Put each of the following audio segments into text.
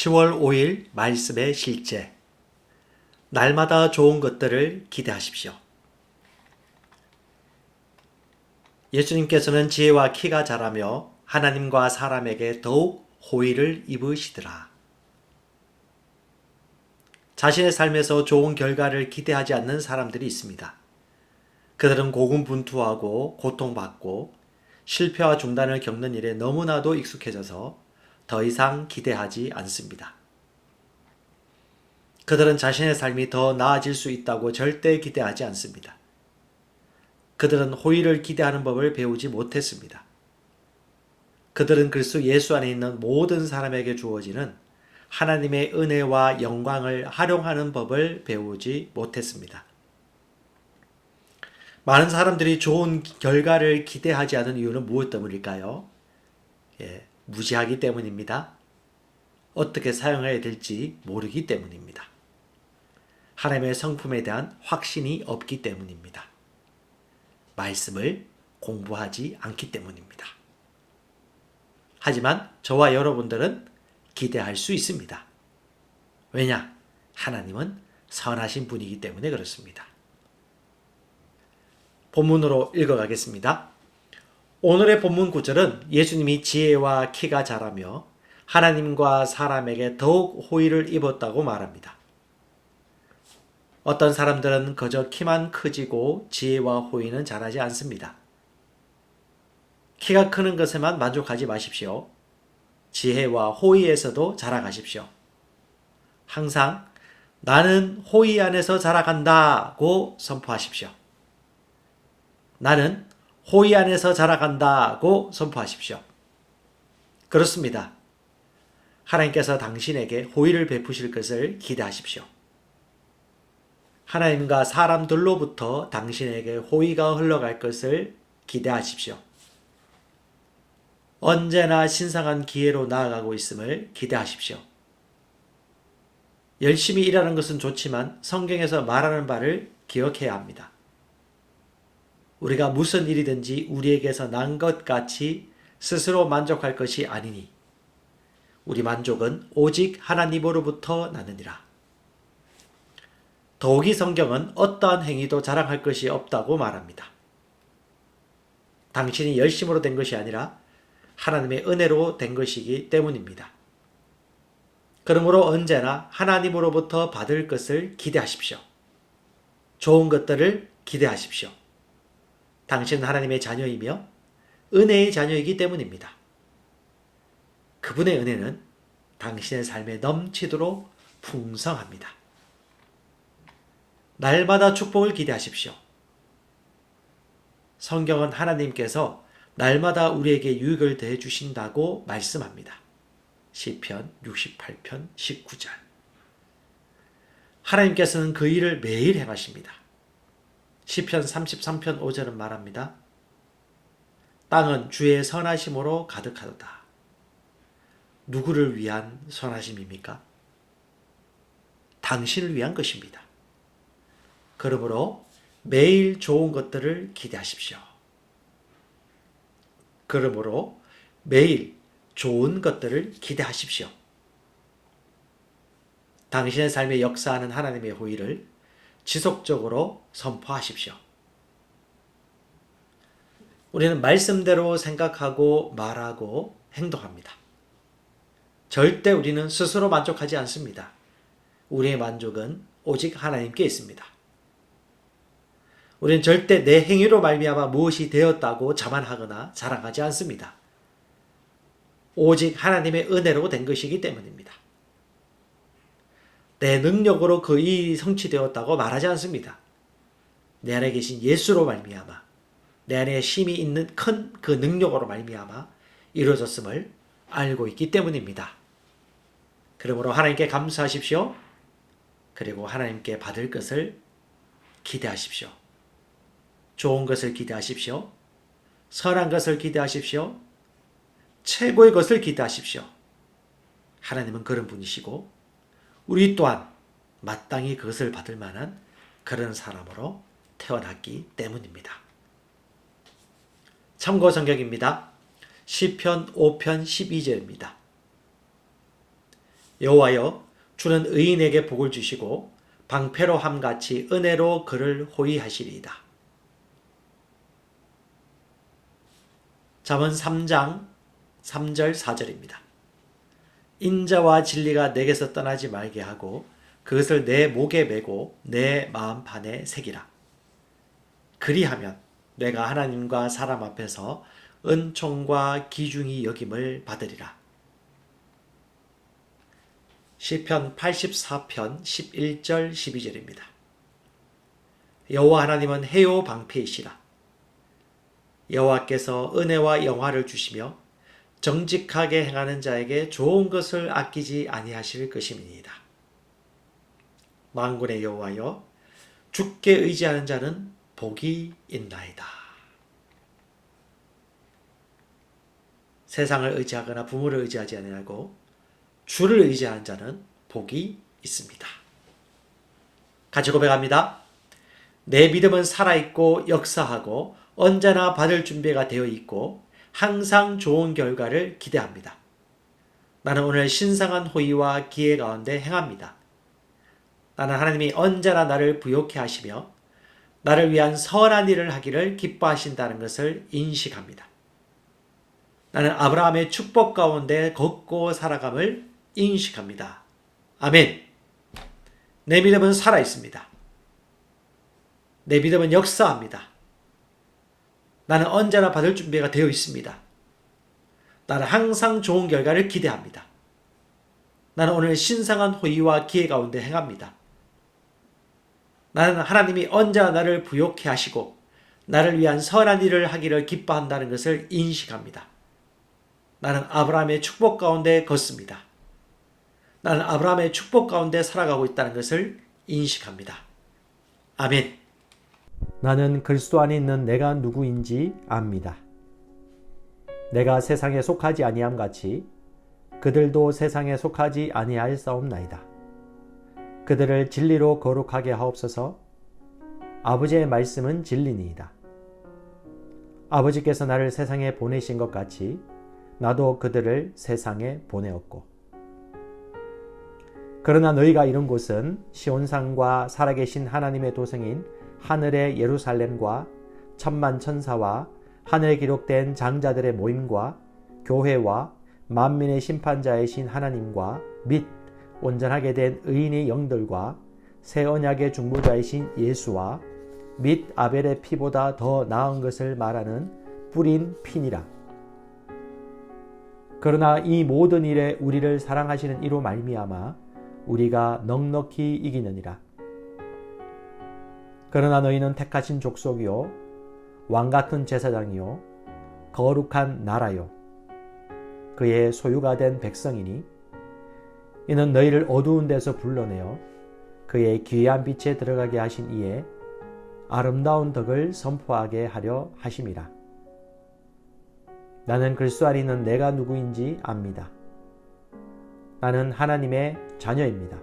10월 5일 말씀의 실제. 날마다 좋은 것들을 기대하십시오. 예수님께서는 지혜와 키가 자라며 하나님과 사람에게 더욱 호의를 입으시더라. 자신의 삶에서 좋은 결과를 기대하지 않는 사람들이 있습니다. 그들은 고군분투하고 고통받고 실패와 중단을 겪는 일에 너무나도 익숙해져서 더 이상 기대하지 않습니다. 그들은 자신의 삶이 더 나아질 수 있다고 절대 기대하지 않습니다. 그들은 호의를 기대하는 법을 배우지 못했습니다. 그들은 그리스도 예수 안에 있는 모든 사람에게 주어지는 하나님의 은혜와 영광을 활용하는 법을 배우지 못했습니다. 많은 사람들이 좋은 결과를 기대하지 않은 이유는 무엇 때문일까요? 무지하기 때문입니다. 어떻게 사용해야 될지 모르기 때문입니다. 하나님의 성품에 대한 확신이 없기 때문입니다. 말씀을 공부하지 않기 때문입니다. 하지만 저와 여러분들은 기대할 수 있습니다. 왜냐? 하나님은 선하신 분이기 때문에 그렇습니다. 본문으로 읽어가겠습니다. 오늘의 본문 구절은 예수님이 지혜와 키가 자라며 하나님과 사람에게 더욱 호의를 입었다고 말합니다. 어떤 사람들은 그저 키만 커지고 지혜와 호의는 자라지 않습니다. 키가 크는 것에만 만족하지 마십시오. 지혜와 호의에서도 자라가십시오. 항상 나는 호의 안에서 자라간다고 선포하십시오. 나는 호의 안에서 자라간다고 선포하십시오. 그렇습니다. 하나님께서 당신에게 호의를 베푸실 것을 기대하십시오. 하나님과 사람들로부터 당신에게 호의가 흘러갈 것을 기대하십시오. 언제나 신성한 기회로 나아가고 있음을 기대하십시오. 열심히 일하는 것은 좋지만 성경에서 말하는 바를 기억해야 합니다. 우리가 무슨 일이든지 우리에게서 난 것 같이 스스로 만족할 것이 아니니 우리 만족은 오직 하나님으로부터 나느니라. 더욱이 성경은 어떠한 행위도 자랑할 것이 없다고 말합니다. 당신이 열심으로 된 것이 아니라 하나님의 은혜로 된 것이기 때문입니다. 그러므로 언제나 하나님으로부터 받을 것을 기대하십시오. 좋은 것들을 기대하십시오. 당신은 하나님의 자녀이며 은혜의 자녀이기 때문입니다. 그분의 은혜는 당신의 삶에 넘치도록 풍성합니다. 날마다 축복을 기대하십시오. 성경은 하나님께서 날마다 우리에게 유익을 더해 주신다고 말씀합니다. 시편 68편 19절. 하나님께서는 그 일을 매일 행하십니다. 시편 33편 5절은 말합니다. 땅은 주의 선하심으로 가득하도다. 누구를 위한 선하심입니까? 당신을 위한 것입니다. 그러므로 매일 좋은 것들을 기대하십시오. 그러므로 매일 좋은 것들을 기대하십시오. 당신의 삶에 역사하는 하나님의 호의를 지속적으로 선포하십시오. 우리는 말씀대로 생각하고 말하고 행동합니다. 절대 우리는 스스로 만족하지 않습니다. 우리의 만족은 오직 하나님께 있습니다. 우리는 절대 내 행위로 말미암아 무엇이 되었다고 자만하거나 자랑하지 않습니다. 오직 하나님의 은혜로 된 것이기 때문입니다. 내 능력으로 그 일이 성취되었다고 말하지 않습니다. 내 안에 계신 예수로 말미암아 내 안에 힘이 있는 큰 그 능력으로 말미암아 이루어졌음을 알고 있기 때문입니다. 그러므로 하나님께 감사하십시오. 그리고 하나님께 받을 것을 기대하십시오. 좋은 것을 기대하십시오. 선한 것을 기대하십시오. 최고의 것을 기대하십시오. 하나님은 그런 분이시고 우리 또한 마땅히 그것을 받을 만한 그런 사람으로 태어났기 때문입니다. 참고 성경입니다. 시편 5편 12절입니다. 여호와여, 주는 의인에게 복을 주시고 방패로 함같이 은혜로 그를 호위하시리이다. 잠언 3장 3절 4절입니다. 인자와 진리가 내게서 떠나지 말게 하고 그것을 내 목에 메고 내 마음판에 새기라. 그리하면 내가 하나님과 사람 앞에서 은총과 기중히 여김을 받으리라. 시편 84편 11절 12절입니다. 여호와 하나님은 해요 방패이시라. 여호와께서 은혜와 영화를 주시며 정직하게 행하는 자에게 좋은 것을 아끼지 아니하실 것임이니이다. 만군의 여호와여, 주께 의지하는 자는 복이 있나이다. 세상을 의지하거나 부모를 의지하지 아니하고 주를 의지하는 자는 복이 있습니다. 같이 고백합니다. 내 믿음은 살아있고 역사하고 언제나 받을 준비가 되어 있고 항상 좋은 결과를 기대합니다. 나는 오늘 신성한 호의와 기회 가운데 행합니다. 나는 하나님이 언제나 나를 부욕해 하시며 나를 위한 선한 일을 하기를 기뻐하신다는 것을 인식합니다. 나는 아브라함의 축복 가운데 걷고 살아감을 인식합니다. 아멘. 내 믿음은 살아있습니다. 내 믿음은 역사합니다. 나는 언제나 받을 준비가 되어 있습니다. 나는 항상 좋은 결과를 기대합니다. 나는 오늘 신성한 호의와 기회 가운데 행합니다. 나는 하나님이 언제나 나를 부욕해 하시고 나를 위한 선한 일을 하기를 기뻐한다는 것을 인식합니다. 나는 아브라함의 축복 가운데 걷습니다. 나는 아브라함의 축복 가운데 살아가고 있다는 것을 인식합니다. 아멘. 나는 그리스도 안에 있는 내가 누구인지 압니다. 내가 세상에 속하지 아니함 같이 그들도 세상에 속하지 아니하였사옵나이다. 그들을 진리로 거룩하게 하옵소서. 아버지의 말씀은 진리니이다. 아버지께서 나를 세상에 보내신 것 같이 나도 그들을 세상에 보내었고, 그러나 너희가 이룬 곳은 시온산과 살아계신 하나님의 도성인 하늘의 예루살렘과 천만 천사와 하늘에 기록된 장자들의 모임과 교회와 만민의 심판자이신 하나님과 및 온전하게 된 의인의 영들과 새 언약의 중보자이신 예수와 및 아벨의 피보다 더 나은 것을 말하는 뿌린 피니라. 그러나 이 모든 일에 우리를 사랑하시는 이로 말미암아 우리가 넉넉히 이기느니라. 그러나 너희는 택하신 족속이요 왕같은 제사장이요 거룩한 나라요 그의 소유가 된 백성이니 이는 너희를 어두운 데서 불러내어 그의 기이한 빛에 들어가게 하신 이에 아름다운 덕을 선포하게 하려 하심이라. 나는 그리스도 안에 있는 내가 누구인지 압니다. 나는 하나님의 자녀입니다.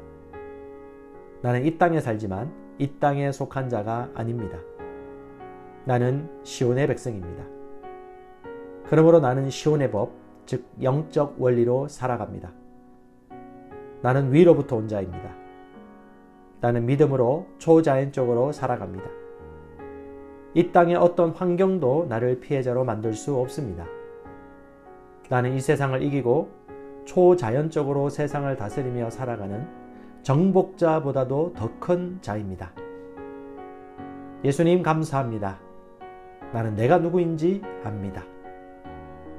나는 이 땅에 살지만 이 땅에 속한 자가 아닙니다. 나는 시온의 백성입니다. 그러므로 나는 시온의 법, 즉 영적 원리로 살아갑니다. 나는 위로부터 온 자입니다. 나는 믿음으로 초자연적으로 살아갑니다. 이 땅의 어떤 환경도 나를 피해자로 만들 수 없습니다. 나는 이 세상을 이기고 초자연적으로 세상을 다스리며 살아가는 정복자보다도 더 큰 자입니다. 예수님 감사합니다. 나는 내가 누구인지 압니다.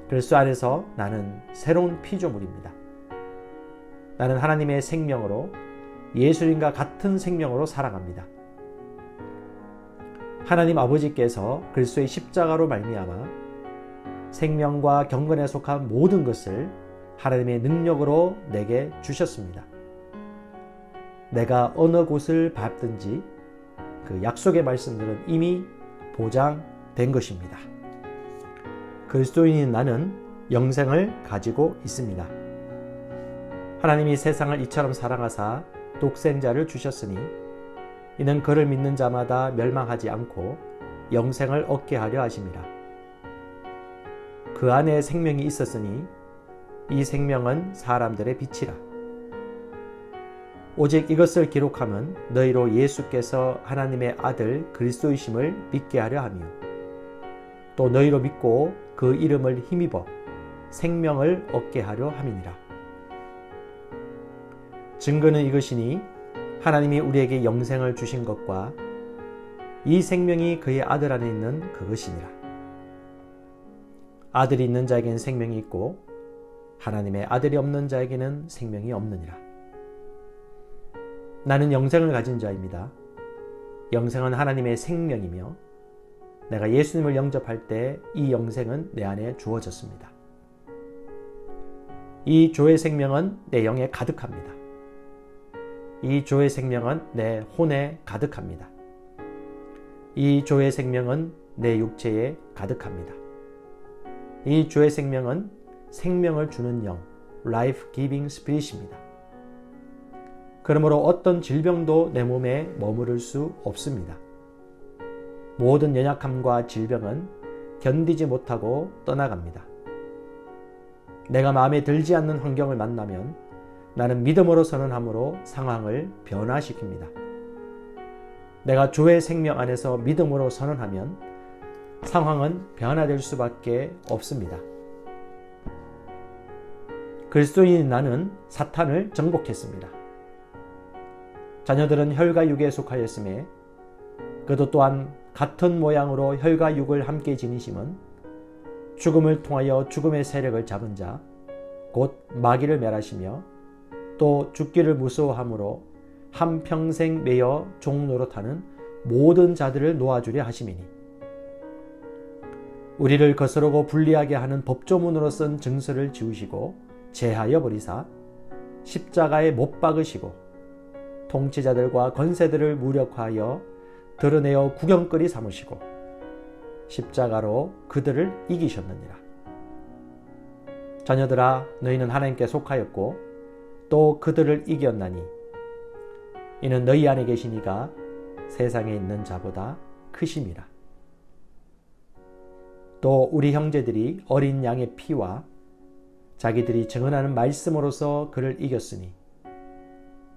그리스도 안에서 나는 새로운 피조물입니다. 나는 하나님의 생명으로 예수님과 같은 생명으로 살아갑니다. 하나님 아버지께서 그리스도의 십자가로 말미암아 생명과 경건에 속한 모든 것을 하나님의 능력으로 내게 주셨습니다. 내가 어느 곳을 밟든지 그 약속의 말씀들은 이미 보장된 것입니다. 그리스도인인 나는 영생을 가지고 있습니다. 하나님이 세상을 이처럼 사랑하사 독생자를 주셨으니 이는 그를 믿는 자마다 멸망하지 않고 영생을 얻게 하려 하심이라. 그 안에 생명이 있었으니 이 생명은 사람들의 빛이라. 오직 이것을 기록함은 너희로 예수께서 하나님의 아들 그리스도이심을 믿게 하려 하며 또 너희로 믿고 그 이름을 힘입어 생명을 얻게 하려 함이니라. 증거는 이것이니 하나님이 우리에게 영생을 주신 것과 이 생명이 그의 아들 안에 있는 그것이니라. 아들이 있는 자에게는 생명이 있고 하나님의 아들이 없는 자에게는 생명이 없느니라. 나는 영생을 가진 자입니다. 영생은 하나님의 생명이며 내가 예수님을 영접할 때 이 영생은 내 안에 주어졌습니다. 이 조의 생명은 내 영에 가득합니다. 이 조의 생명은 내 혼에 가득합니다. 이 조의 생명은 내 육체에 가득합니다. 이 조의 생명은 생명을 주는 영, Life Giving Spirit입니다. 그러므로 어떤 질병도 내 몸에 머무를 수 없습니다. 모든 연약함과 질병은 견디지 못하고 떠나갑니다. 내가 마음에 들지 않는 환경을 만나면 나는 믿음으로 선언함으로 상황을 변화시킵니다. 내가 주의 생명 안에서 믿음으로 선언하면 상황은 변화될 수밖에 없습니다. 그리스도인인 나는 사탄을 정복했습니다. 자녀들은 혈과 육에 속하였음에 그도 또한 같은 모양으로 혈과 육을 함께 지니심은 죽음을 통하여 죽음의 세력을 잡은 자, 곧 마귀를 멸하시며 또 죽기를 무서워함으로 한평생 매여 종노릇하는 모든 자들을 놓아주려 하심이니 우리를 거스르고 불리하게 하는 법조문으로 쓴 증서를 지우시고 제하여 버리사 십자가에 못 박으시고 통치자들과 권세들을 무력화하여 드러내어 구경거리 삼으시고 십자가로 그들을 이기셨느니라. 자녀들아, 너희는 하나님께 속하였고 또 그들을 이겼나니 이는 너희 안에 계신 이가 세상에 있는 자보다 크심이라. 또 우리 형제들이 어린 양의 피와 자기들이 증언하는 말씀으로서 그를 이겼으니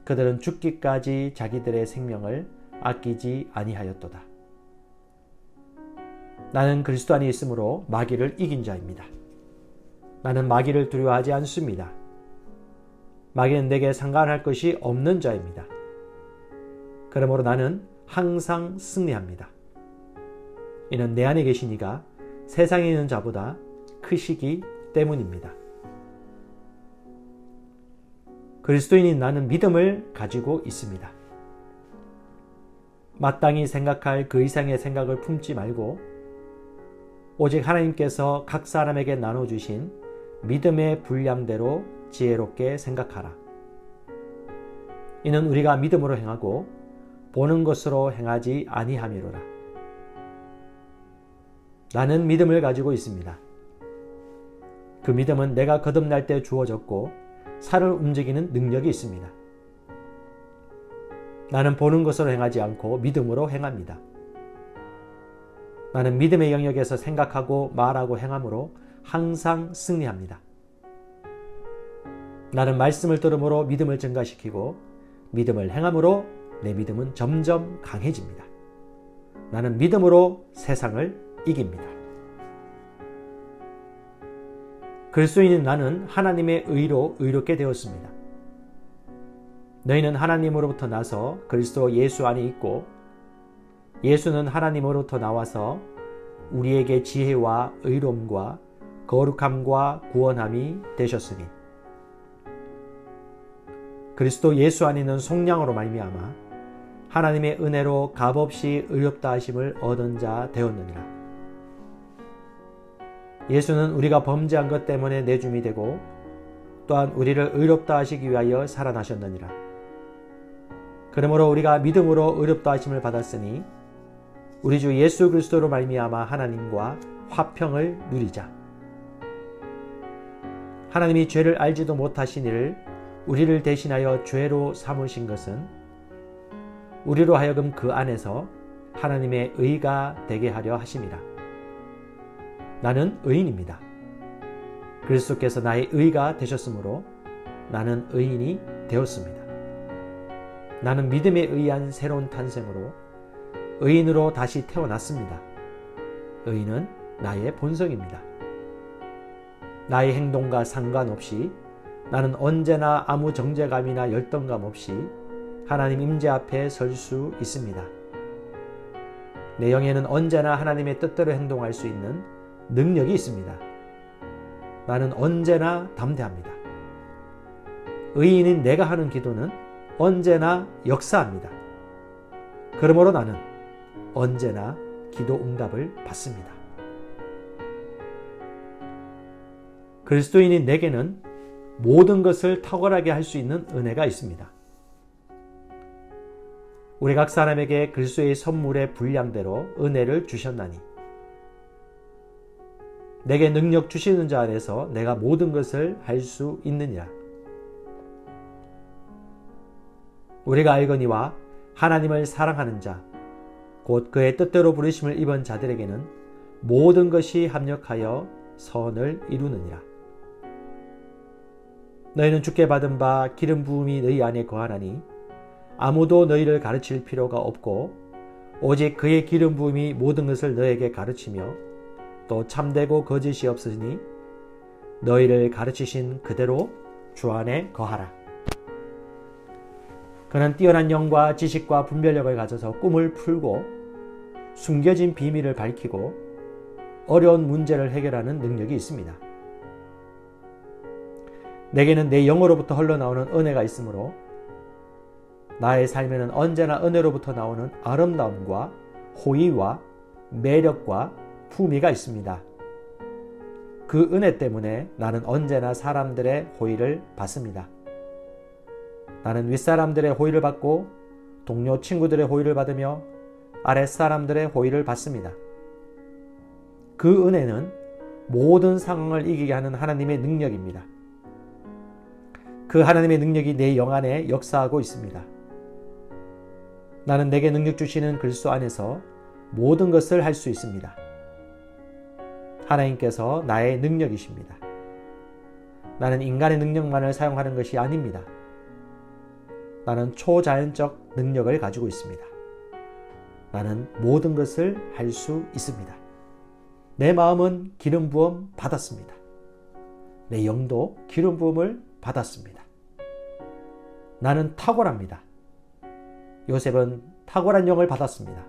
그들은 죽기까지 자기들의 생명을 아끼지 아니하였도다. 나는 그리스도 안에 있으므로 마귀를 이긴 자입니다. 나는 마귀를 두려워하지 않습니다. 마귀는 내게 상관할 것이 없는 자입니다. 그러므로 나는 항상 승리합니다. 이는 내 안에 계신 이가 세상에 있는 자보다 크시기 때문입니다. 그리스도인인 나는 믿음을 가지고 있습니다. 마땅히 생각할 그 이상의 생각을 품지 말고 오직 하나님께서 각 사람에게 나눠주신 믿음의 분량대로 지혜롭게 생각하라. 이는 우리가 믿음으로 행하고 보는 것으로 행하지 아니함이로라. 나는 믿음을 가지고 있습니다. 그 믿음은 내가 거듭날 때 주어졌고 살을 움직이는 능력이 있습니다. 나는 보는 것으로 행하지 않고 믿음으로 행합니다. 나는 믿음의 영역에서 생각하고 말하고 행함으로 항상 승리합니다. 나는 말씀을 들음으로 믿음을 증가시키고 믿음을 행함으로 내 믿음은 점점 강해집니다. 나는 믿음으로 세상을 이깁니다. 그리스도인인 나는 하나님의 의로 의롭게 되었습니다. 너희는 하나님으로부터 나서 그리스도 예수 안에 있고 예수는 하나님으로부터 나와서 우리에게 지혜와 의로움과 거룩함과 구원함이 되셨으니 그리스도 예수 안에 있는 속량으로 말미암아 하나님의 은혜로 값없이 의롭다 하심을 얻은 자 되었느니라. 예수는 우리가 범죄한 것 때문에 내줌이 되고 또한 우리를 의롭다 하시기 위하여 살아나셨느니라. 그러므로 우리가 믿음으로 의롭다 하심을 받았으니 우리 주 예수 그리스도로 말미암아 하나님과 화평을 누리자. 하나님이 죄를 알지도 못하신 이를 우리를 대신하여 죄로 삼으신 것은 우리로 하여금 그 안에서 하나님의 의가 되게 하려 하심이라. 나는 의인입니다. 그리스도께서 나의 의가 되셨으므로 나는 의인이 되었습니다. 나는 믿음에 의한 새로운 탄생으로 의인으로 다시 태어났습니다. 의인은 나의 본성입니다. 나의 행동과 상관없이 나는 언제나 아무 정죄감이나 열등감 없이 하나님 임재 앞에 설 수 있습니다. 내 영에는 언제나 하나님의 뜻대로 행동할 수 있는 능력이 있습니다. 나는 언제나 담대합니다. 의인인 내가 하는 기도는 언제나 역사합니다. 그러므로 나는 언제나 기도 응답을 받습니다. 그리스도인인 내게는 모든 것을 탁월하게 할 수 있는 은혜가 있습니다. 우리 각 사람에게 그리스도의 선물의 분량대로 은혜를 주셨나니 내게 능력 주시는 자 안에서 내가 모든 것을 할 수 있느니라. 우리가 알거니와 하나님을 사랑하는 자, 곧 그의 뜻대로 부르심을 입은 자들에게는 모든 것이 합력하여 선을 이루느니라. 너희는 주께 받은 바 기름 부음이 너희 안에 거하나니 아무도 너희를 가르칠 필요가 없고 오직 그의 기름 부음이 모든 것을 너에게 가르치며 또 참되고 거짓이 없으니 너희를 가르치신 그대로 주 안에 거하라. 그는 뛰어난 영과 지식과 분별력을 가져서 꿈을 풀고 숨겨진 비밀을 밝히고 어려운 문제를 해결하는 능력이 있습니다. 내게는 내 영으로부터 흘러나오는 은혜가 있으므로 나의 삶에는 언제나 은혜로부터 나오는 아름다움과 호의와 매력과 품위가 있습니다. 그 은혜 때문에 나는 언제나 사람들의 호의를 받습니다. 나는 윗사람들의 호의를 받고 동료 친구들의 호의를 받으며 아랫사람들의 호의를 받습니다. 그 은혜는 모든 상황을 이기게 하는 하나님의 능력입니다. 그 하나님의 능력이 내 영 안에 역사하고 있습니다. 나는 내게 능력 주시는 그리스도 안에서 모든 것을 할 수 있습니다. 하나님께서 나의 능력이십니다. 나는 인간의 능력만을 사용하는 것이 아닙니다. 나는 초자연적 능력을 가지고 있습니다. 나는 모든 것을 할 수 있습니다. 내 마음은 기름 부음 받았습니다. 내 영도 기름 부음을 받았습니다. 나는 탁월합니다. 요셉은 탁월한 영을 받았습니다.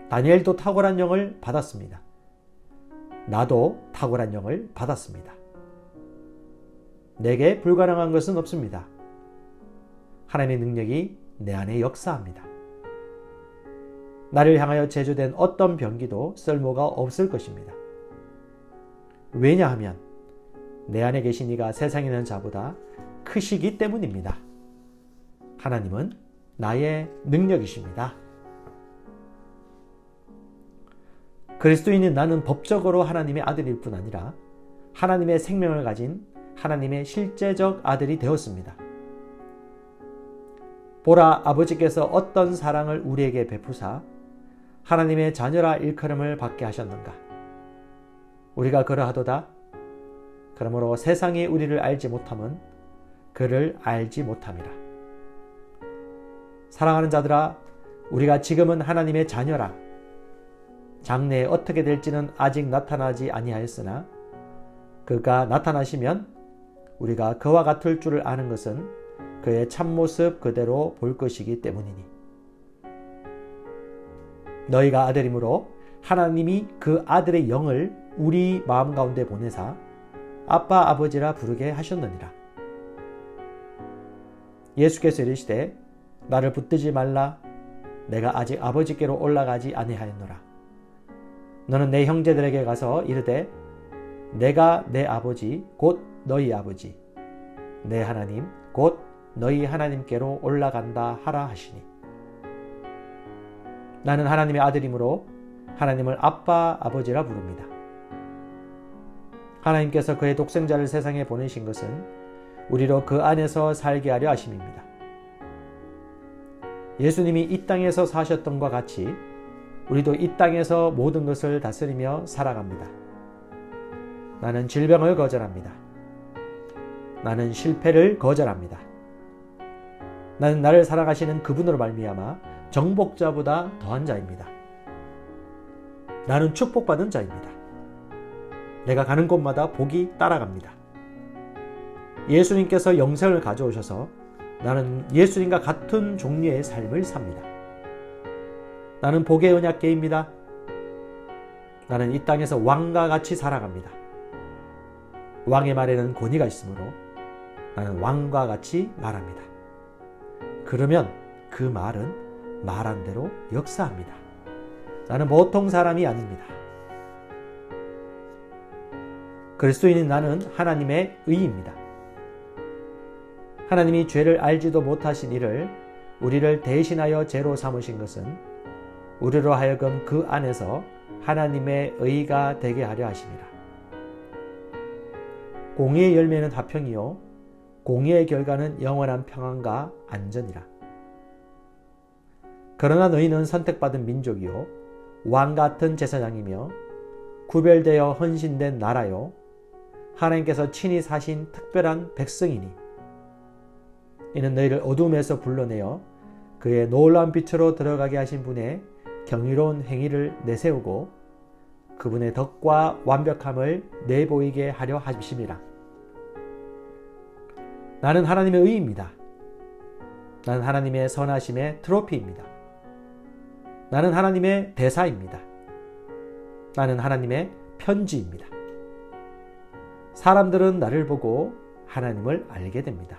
다니엘도 탁월한 영을 받았습니다. 나도 탁월한 영을 받았습니다. 내게 불가능한 것은 없습니다. 하나님의 능력이 내 안에 역사합니다. 나를 향하여 제조된 어떤 병기도 쓸모가 없을 것입니다. 왜냐하면 내 안에 계신 이가 세상에 있는 자보다 크시기 때문입니다. 하나님은 나의 능력이십니다. 그리스도인인 나는 법적으로 하나님의 아들일 뿐 아니라 하나님의 생명을 가진 하나님의 실제적 아들이 되었습니다. 보라, 아버지께서 어떤 사랑을 우리에게 베푸사 하나님의 자녀라 일컬음을 받게 하셨는가. 우리가 그러하도다. 그러므로 세상이 우리를 알지 못함은 그를 알지 못함이라. 사랑하는 자들아, 우리가 지금은 하나님의 자녀라. 장래에 어떻게 될지는 아직 나타나지 아니하였으나 그가 나타나시면 우리가 그와 같을 줄을 아는 것은 그의 참모습 그대로 볼 것이기 때문이니. 너희가 아들이므로 하나님이 그 아들의 영을 우리 마음 가운데 보내사 아빠 아버지라 부르게 하셨느니라. 예수께서 이르시되 나를 붙들지 말라. 내가 아직 아버지께로 올라가지 아니하였노라. 너는 내 형제들에게 가서 이르되 내가 내 아버지 곧 너희 아버지 내 하나님 곧 너희 하나님께로 올라간다 하라 하시니. 나는 하나님의 아들이므로 하나님을 아빠 아버지라 부릅니다. 하나님께서 그의 독생자를 세상에 보내신 것은 우리로 그 안에서 살게 하려 하심입니다. 예수님이 이 땅에서 사셨던 것과 같이 우리도 이 땅에서 모든 것을 다스리며 살아갑니다. 나는 질병을 거절합니다. 나는 실패를 거절합니다. 나는 나를 사랑하시는 그분으로 말미암아 정복자보다 더한 자입니다. 나는 축복받은 자입니다. 내가 가는 곳마다 복이 따라갑니다. 예수님께서 영생을 가져오셔서 나는 예수님과 같은 종류의 삶을 삽니다. 나는 복의 언약궤입니다. 나는 이 땅에서 왕과 같이 살아갑니다. 왕의 말에는 권위가 있으므로 나는 왕과 같이 말합니다. 그러면 그 말은 말한 대로 역사합니다. 나는 보통 사람이 아닙니다. 그리스도인인 나는 하나님의 의입니다. 하나님이 죄를 알지도 못하신 이를 우리를 대신하여 죄로 삼으신 것은 우리로 하여금 그 안에서 하나님의 의가 되게 하려 하심이라. 공의의 열매는 화평이요 공의의 결과는 영원한 평안과 안전이라. 그러나 너희는 선택받은 민족이요 왕같은 제사장이며 구별되어 헌신된 나라요 하나님께서 친히 사신 특별한 백성이니 이는 너희를 어둠에서 불러내어 그의 놀라운 빛으로 들어가게 하신 분의 경이로운 행위를 내세우고 그분의 덕과 완벽함을 내보이게 하려 하심이라. 나는 하나님의 의입니다. 나는 하나님의 선하심의 트로피입니다. 나는 하나님의 대사입니다. 나는 하나님의 편지입니다. 사람들은 나를 보고 하나님을 알게 됩니다.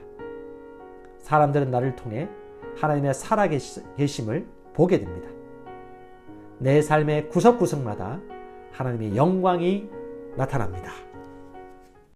사람들은 나를 통해 하나님의 살아계심을 보게 됩니다. 내 삶의 구석구석마다 하나님의 영광이 나타납니다.